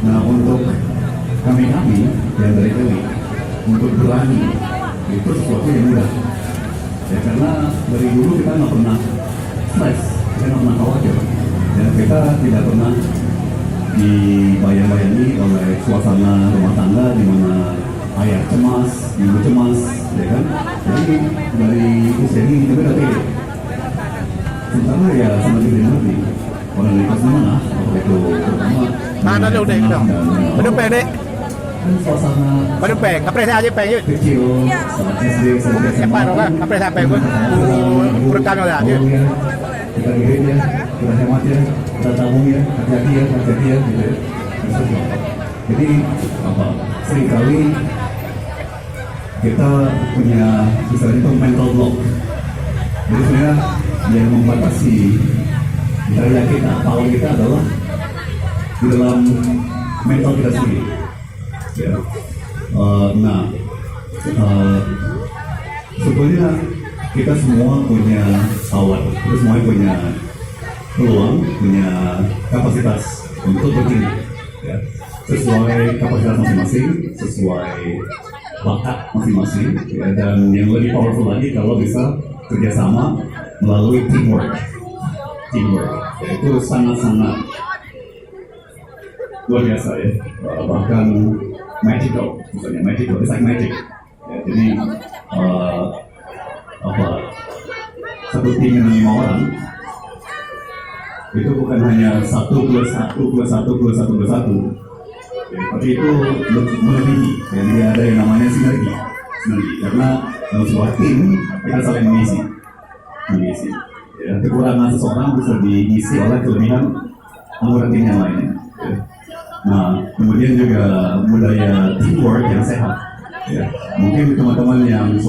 Nah untuk kami yang dari kami untuk berani itu sesuatu yang mudah. Ya karena dari dulu kita nggak pernah stres, kita nggak pernah khawatir, dan kita tidak pernah dibayang-bayangi oleh suasana rumah tangga di mana ayah cemas, ibu cemas, ya kan? Jadi dari usia ini kita udah pede. Sementara ya sama kita ngerti orang dari kelas mana, apa itu terutama. Mana udah dong? Udah pede. Kan suasana Udah peng, apresiasi aja peng yuk. kecil, SD, SMP, Apa dong kan? Apresiasi peng gue. Berkan lah aja. Kita irit ya, kita hemat ya, kita tabung ya, hati-hati ya, gitu ya. Jadi apa? Seringkali kita punya istilahnya itu mental block. Jadi sebenarnya yang membatasi daya kita, power kita adalah di dalam mental kita sendiri. Ya. Sebetulnya kita semua punya power, kita semua punya peluang, punya kapasitas untuk bertindak, ya. Sesuai kapasitas masing-masing, sesuai bakat masing-masing, ya. Dan yang lebih powerful lagi kalau bisa kerjasama melalui teamwork, ya, itu sangat-sangat luar biasa ya, bahkan magical, misalnya magical, it's like magic. Ya, jadi satu tim yang 5 orang itu bukan hanya 1+1+1+1+1+1, ya, tapi itu melebihi. Jadi ada yang namanya sinergi, karena dalam sebuah tim kita saling mengisi. Ya, kekurangan seseorang bisa diisi oleh kelebihan anggota tim yang lainnya. Ya. Nah, kemudian juga budaya teamwork yang sehat. Ya. Mungkin teman-teman yang